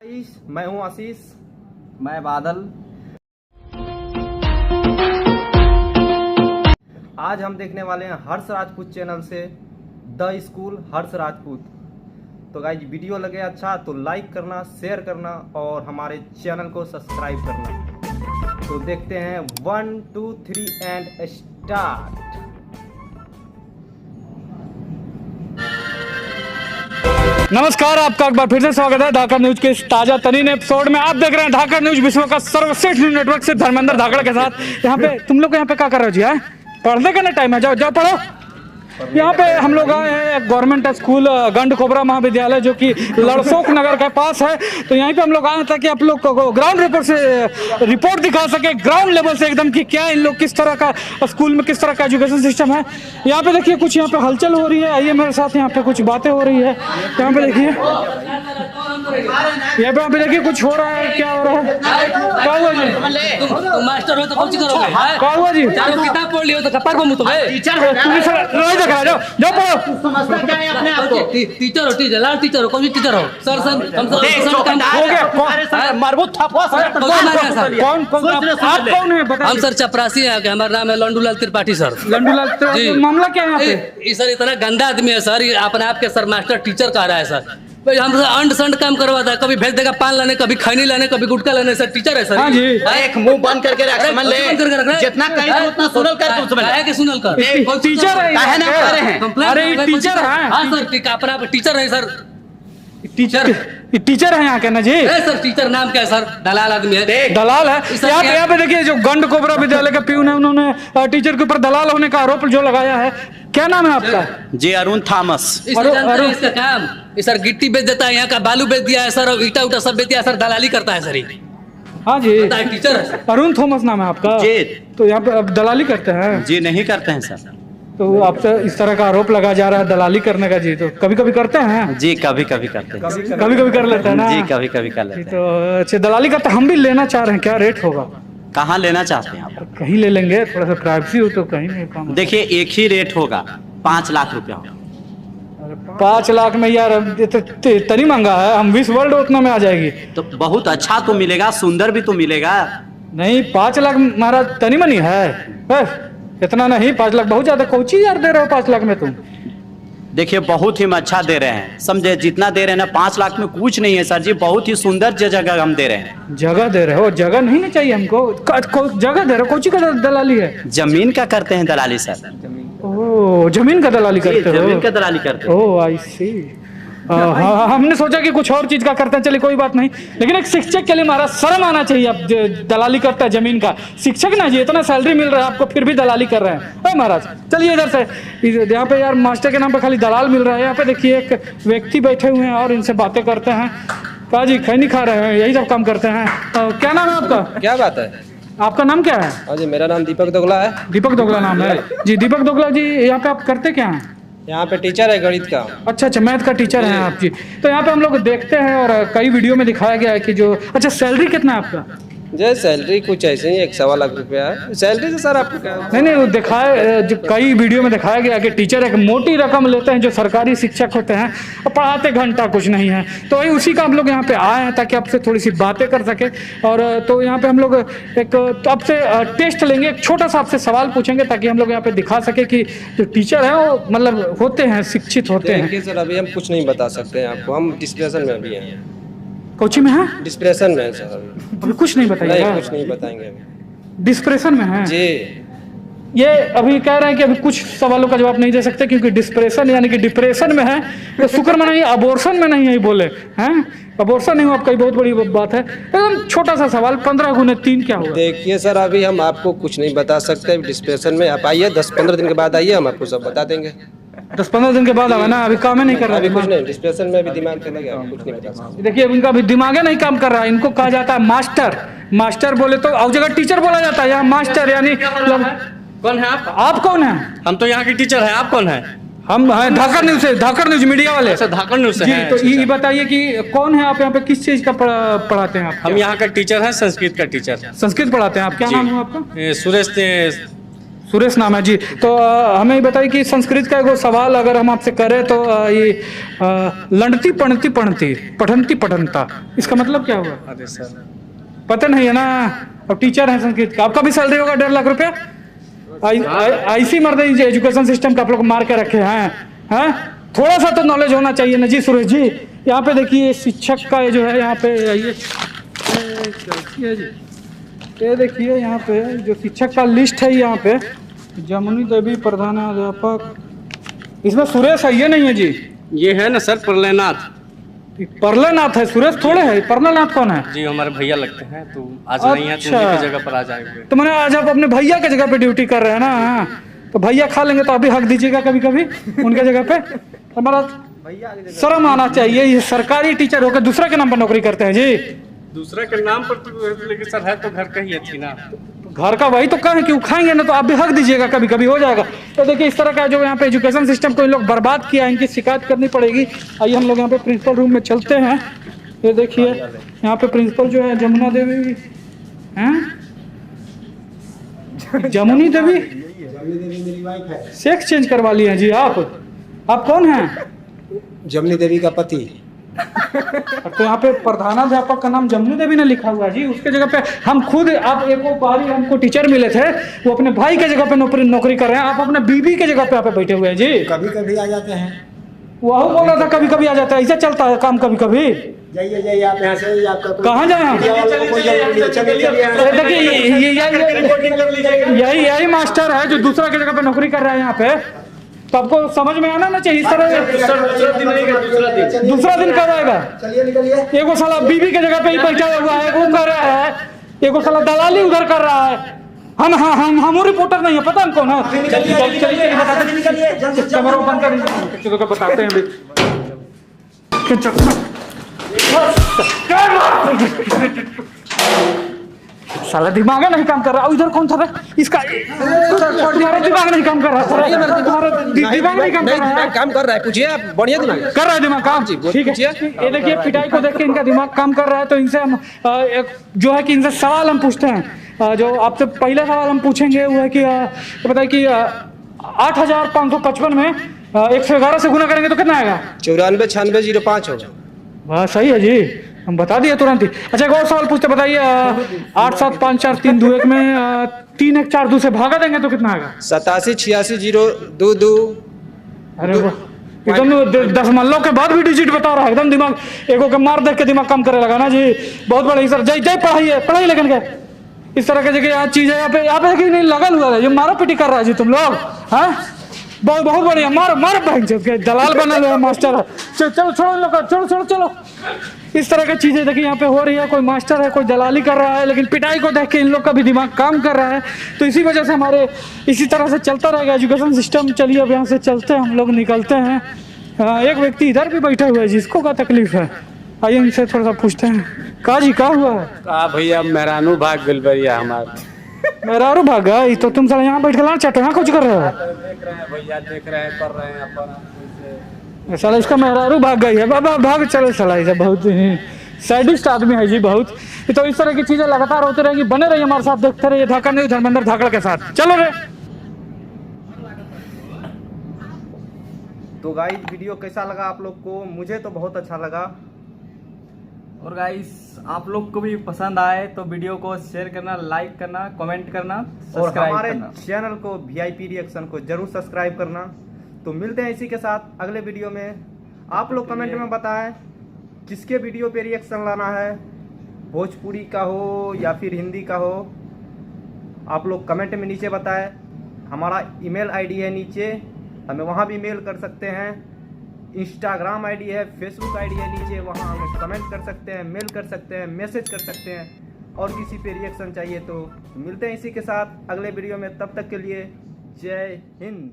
मैं हूं आशीष। मैं बादल। आज हम देखने वाले हैं हर्ष राजपूत चैनल से द स्कूल हर्ष राजपूत। तो गाइज वीडियो लगे अच्छा तो लाइक करना, शेयर करना और हमारे चैनल को सब्सक्राइब करना। तो देखते हैं 1 2 3 एंड स्टार्ट। नमस्कार, आपका एक बार फिर से स्वागत है धाकड़ न्यूज के इस ताजा तरीन एपिसोड में। आप देख रहे हैं धाकड़ न्यूज, विश्व का सर्वश्रेष्ठ न्यूज नेटवर्क से धर्मेंद्र धाकड़ के साथ। यहाँ पे तुम लोग को यहाँ पे क्या कर रहे हो जी? है पढ़ने का ना टाइम है, जाओ जाओ पढ़ो। यहाँ पे हम लोग आए हैं गवर्नमेंट स्कूल गंड कोबरा महाविद्यालय जो कि लड़सोक नगर के पास है। तो यहीं पे हम लोग आए हैं ताकि आप लोग को ग्राउंड रिपोर्ट से रिपोर्ट दिखा सके, ग्राउंड लेवल से एकदम कि क्या इन लोग किस तरह का स्कूल में किस तरह का एजुकेशन सिस्टम है। यहाँ पे देखिए कुछ यहाँ पे हलचल हो रही है, आइए मेरे साथ। यहाँ पे कुछ बातें हो रही है। यहाँ पे देखिए, यहाँ पे देखिए कुछ हो रहा है। क्या हो रहा है? क्या हुआ जी? तुम मास्टर हो तो कौन सी करोगे? क्या हुआ जी? चारों किताब पढ़ लियो तो कपार को मुंह तो है। जाओ जाओ पढ़ो। समझता क्या है अपने आप को? टीचर हो, टीचर लाल टीचर हो, कौन सी टीचर हो? सर हम हो गया। मरबूत थपवा सर कौन आप कौन है बताइए। हम सर चपरासी हैं, हमारा नाम है लंडूलाल त्रिपाठी सर। लंडूलाल जी। मामला क्या है यहाँ पे? ये सर इतना गंदा आदमी है सर, ये अपने आप के सर मास्टर टीचर कह रहा है सर। भाई हमसे अंड संड काम करवाता है, कभी भेज देगा पान लाने, कभी खैनी लाने, कभी गुटखा लाने। सर टीचर है सर। हाँ जी। एक मुंह बंद करके रख, समझ ले। जितना कहीं उतना सुनल कर, तू समझ है कि सुनल कर। टीचर है, काहे ना कर रहे हैं? अरे टीचर है। हाँ सर, अपना टीचर है सर। टीचर है यहाँ के ना जी? सर टीचर नाम क्या है सर? दलाल आदमी है। दलाल है। यहाँ पे देखिए जो गंड कोबरा विद्यालय के प्यून है, उन्होंने टीचर के ऊपर दलाल होने का आरोप जो लगाया है। क्या नाम है आपका? जी अरुण थॉमस। इसका काम सर गिट्टी बेच देता है, यहाँ का बालू बेच दिया है सर, और ईटा उटा सब बेच दिया है सर, दलाली करता है सर। हाँ जी, टीचर है। अरुण थॉमस नाम है आपका जी। तो यहाँ पे अब दलाली करते हैं? जी नहीं करते हैं सर। तो आपसे इस तरह का आरोप लगा जा रहा है दलाली करने का जी। तो कभी कभी करते हैं? जी कभी कभी करते हैं। कभी कभी कर लेते हैं ना जी कभी कभी कर लेते हैं। तो अच्छा, दलाली करते हम भी लेना चाह रहे हैं, क्या रेट होगा? कहाँ लेना चाहते हैं आप? कहीं ले लेंगे, थोड़ा सा प्राइवेसी हो तो कहीं नहीं काम। देखिए एक ही रेट होगा, 5 लाख रुपया होगा। 5 लाख में यार ये तो तनी महंगा है। हम 20 वर्ल्ड उतना में आ जाएगी। तो बहुत अच्छा तो मिलेगा, सुंदर भी तो मिलेगा। नहीं 5 लाख महाराज तनी मनी है। इतना नहीं, 5 लाख बहुत ज्यादा। कोची यार दे रहे हो 5 लाख में तुम? देखिए बहुत ही अच्छा दे रहे हैं, समझे। जितना दे रहे हैं ना 5 लाख में कुछ नहीं है सर जी। बहुत ही सुंदर जगह हम दे रहे हैं। जगह दे रहे हो? जगह नहीं ना चाहिए हमको, जगह दे रहे हो। कोची का दलाली है? जमीन का करते हैं दलाली सर। ओह जमीन का दलाली करते हो? जमीन का दलाली करते हैं। ओह आई सी। हाँ, हमने सोचा कि कुछ और चीज का करते हैं। चलिए कोई बात नहीं, लेकिन एक शिक्षक के लिए महाराज शर्म आना चाहिए। अब दलाली करता है जमीन का शिक्षक ना जी, इतना सैलरी मिल रहा है आपको फिर भी दलाली कर रहे हैं महाराज। चलिए इधर से, यहाँ पे यार मास्टर के नाम पे खाली दलाल मिल रहा है। यहाँ पे देखिए एक व्यक्ति बैठे हुए हैं और इनसे बातें करते हैं। कहा जी खैनी खा रहे हैं, यही सब काम करते हैं। क्या नाम है आपका? क्या बात है? आपका नाम क्या है? हाँ जी, मेरा नाम दीपक दोगला है। दीपक दोगला नाम है जी। दीपक दोगला जी, यहाँ पे आप करते क्या हैं? यहाँ पे टीचर है गणित का। अच्छा, मैथ का टीचर हैं आप जी। तो यहाँ पे हम लोग देखते हैं और कई वीडियो में दिखाया गया है कि जो अच्छा सैलरी कितना है आपका? जो सैलरी कुछ ऐसे ही 1.25 लाख रुपया है सैलरी से सर। आपको क्या? नहीं वो दिखाया, जो कई वीडियो में दिखाया गया कि टीचर एक मोटी रकम लेते हैं जो सरकारी शिक्षक होते हैं, और पढ़ाते घंटा कुछ नहीं है। तो वही उसी का हम लोग यहाँ पे आए हैं ताकि आपसे थोड़ी सी बातें कर सके। और तो यहाँ पे हम लोग एक तो आपसे टेस्ट लेंगे, एक छोटा सा आपसे सवाल पूछेंगे ताकि हम लोग यहाँ पे दिखा सके कि जो टीचर है वो मतलब होते हैं, शिक्षित होते हैं। देखिए सर, अभी हम कुछ नहीं बता सकते हैं आपको, हम डिस्प्रेशन में अभी हैं। कोची में है? डिस्प्रेशन में है सर। अभी कुछ नहीं बताइएगा? नहीं कुछ नहीं बताएंगे अभी। डिस्प्रेशन में है जी। ये अभी कह रहे हैं कि अभी कुछ सवालों का जवाब नहीं दे सकते क्योंकि डिस्प्रेशन यानी कि डिप्रेशन में है। तो शुक्र मनाइए अबॉर्शन में नहीं है बोले हैं। अबॉर्शन नहीं हो आपका, बहुत बड़ी बात है। एकदम छोटा सा सवाल, 15 × 3 क्या होगा? देखिए सर, अभी हम आपको कुछ नहीं बता सकते डिस्प्रेशन में। आप आइए 10-15 दिन के बाद आइए, हम आपको सब बता देंगे। 10-15 दिन के बाद आवा ना, अभी काम ही नहीं कर रहा अभी है। कुछ नहीं, डिस्प्रेशन में अभी दिमाग चला गया, कुछ नहीं बता सकते। देखिए इनका अभी दिमाग नहीं काम कर रहा है। इनको कहा जाता है मास्टर। मास्टर बोले तो और जगह टीचर बोला जाता है, यहाँ मास्टर यानी कौन है आप? आप कौन है? हम तो यहाँ के टीचर है। आप कौन है? हम हैं धाकड़ न्यूज से, धाकड़ न्यूज मीडिया वाले। अच्छा, धाकड़ न्यूज से जी। हैं। तो ये बताइए कि कौन है आप, यहाँ पे किस चीज का पढ़ाते हैं आप? हम यहाँ का टीचर हैं, संस्कृत का टीचर। संस्कृत पढ़ाते हैं आप? क्या नाम है आपका? सुरेश सुरेश नाम है जी। तो हमें ये बताइए कि संस्कृत का एगो सवाल अगर हम आपसे करें तो ये लंडती पढ़ती पढ़ती पठनती पठनता, इसका मतलब क्या हुआ? अरे सर पता नहीं है ना। अब टीचर है संस्कृत का, आपका भी सैलरी होगा 1.5 लाख रुपया। ऐसी मर्द एजुकेशन सिस्टम का आप लोग मार के रखे हैं। थोड़ा सा तो नॉलेज होना चाहिए ना जी सुरेश जी। यहाँ पे देखिए शिक्षक का जो है यहाँ पे ये देखिए यहाँ पे जो शिक्षक का लिस्ट है यहाँ पे जमुनी देवी प्रधानाध्यापक, इसमें सुरेश है ये नहीं है जी? ये है ना सर प्रलयनाथ। परलनाथ है, सुरेश थोड़े है। परलनाथ कौन है जी हमारे भैया लगते हैं, तो आज नहीं है तो अच्छा। उन्हीं की जगह पर आ जाएंगे। तो मैंने आज आप अपने भैया के जगह पे ड्यूटी कर रहे हैं ना, तो भैया खा लेंगे तो अभी हक दीजिएगा कभी कभी उनके जगह पे। हमारा शर्म आना चाहिए, ये सरकारी टीचर होकर दूसरा के नाम पर नौकरी करते हैं जी। दूसरे के नाम पर तो लेकिन सर है तो घर का ही थी ना। घर का वही तो कहें कि खाएंगे ना, तो आप भी हक दीजिएगा कभी कभी, हो जाएगा। तो देखिए इस तरह का जो यहाँ पे एजुकेशन सिस्टम को इन लोग बर्बाद किया है, इनकी शिकायत करनी पड़ेगी। आइए हम लोग यहाँ पे प्रिंसिपल रूम में चलते हैं। ये देखिए यहाँ पे प्रिंसिपल जो है जमुना देवी हैं, जमुनी देवी सेक्स चेंज करवा लिए हैं जी आप कौन हैं? जमुनी देवी का पति। तो यहाँ पे प्रधानाध्यापक का नाम जमुनी देवी ने लिखा हुआ है जी। उसके जगह पे हम खुद, आप एक बारी हमको टीचर मिले थे, वो अपने भाई के जगह पे नौकरी कर रहे हैं, आप अपने बीबी के जगह पे यहाँ पे बैठे हुए हैं जी। कभी कभी आ जाते हैं, वह बोल रहा था कभी कभी आ जाता है, ऐसा चलता है काम कभी कभी। जाइए आप यहाँ से, आपका कहाँ जाए हम? देखिए यही मास्टर है जो दूसरा की जगह पे नौकरी कर रहा है यहाँ पे, तो आपको समझ में आना ना चाहिए। इस तरह दूसरा दिन कब आएगा? चलिए निकलिए। एगो साला बीबी के जगह पे ही बैठा हुआ है, वो कर रहा है, एगो साला दलाली उधर कर रहा है। हम रिपोर्टर नहीं है, पता हम कौन है? कैमरा बंद कर, बताते हैं साला दिमाग नहीं काम कर रहा। उधर कौन था इसका? दिमाग नहीं काम कर रहा, दिमाग नहीं काम कर रहा है। काम कर रहा है, पूछिए आप। बढ़िया दिमाग कर रहा है दिमाग काम जी, ठीक है। ये देखिए पिटाई को देख के इनका दिमाग काम कर रहा है। तो इनसे हम एक जो है कि इनसे सवाल हम पूछते हैं। जो आपसे पहला सवाल हम पूछेंगे वो है कि बताइए कि 8555 में 111 से गुना करेंगे तो कितना आएगा? 949605 होगा। वाह सही है जी, हम बता दिए तुरंत ही। अच्छा एक और सवाल पूछते, बताइए 8754321 में 3142 से भागा देंगे तो कितना आएगा? 87860222। अरे वाह, एकदम दशमलव के बाद भी डिजिट बता रहा है। एकदम दिमाग एगो के मार देख के दिमाग काम करे लगा ना जी। बहुत बड़ी सर, जय पढ़ाई लेकिन के इस तरह के जगह चीज है यहाँ पे कि नहीं लगल हुआ है, ये मारा पिटी कर रहा है जी तुम लोग। हाँ बहुत बढ़िया, मारो बहन के दलाल बना लो मास्टर। चलो छोड़ो चलो। इस तरह की चीजें देखिए यहाँ पे हो रही है। कोई मास्टर है, कोई दलाली कर रहा है, लेकिन पिटाई को देख के इन लोग का भी दिमाग काम कर रहा है। तो इसी वजह से हमारे इसी तरह से चलता रहेगा एजुकेशन सिस्टम। चलिए अब यहाँ से चलते हैं, हम लोग निकलते हैं। एक व्यक्ति इधर भी बैठा हुआ है जिसको क्या तकलीफ है, आइए इनसे थोड़ा सा पूछते हैं। का जी का हुआ है? भैया मेहरानू भाग गल भैया हमारा। मेहरारू भाग गई? तो तुम साला यहाँ बैठ कर चटो, यहाँ कुछ कर रहे हो? देख रहे हैं भैया, देख रहे हैं, कर रहे हैं अपन। साला इसका मेहरारू भाग गई है। बाबा भाग चले साला, ऐसा बहुत ही सैडिस्ट आदमी है जी बहुत। तो इस तरह की चीजें लगातार होती रहेंगी। बने रहिए हमारे साथ, देखते रहिए धाकड़ न्यूज़ धर्मेंद्र धाकड़ के साथ। चलो रे। तो गाइस वीडियो कैसा लगा आप लोग को? मुझे तो बहुत अच्छा लगा। और गाइस आप लोग को भी पसंद आए तो वीडियो को शेयर करना, लाइक करना, कमेंट करना, और सब्सक्राइब हमारे करना। चैनल को VIP रिएक्शन को जरूर सब्सक्राइब करना। तो मिलते हैं इसी के साथ अगले वीडियो में। आप लोग कमेंट में बताएं किसके वीडियो पे रिएक्शन लाना है, भोजपुरी का हो या फिर हिंदी का हो। आप लोग कमेंट में नीचे बताएं। हमारा ईमेल ID है नीचे, हमें वहाँ भी मेल कर सकते हैं। इंस्टाग्राम ID है, फेसबुक ID है नीचे, वहाँ हमें कमेंट कर सकते हैं, मेल कर सकते हैं, मैसेज कर सकते हैं। और किसी पे रिएक्शन चाहिए तो मिलते हैं इसी के साथ अगले वीडियो में। तब तक के लिए जय हिंद।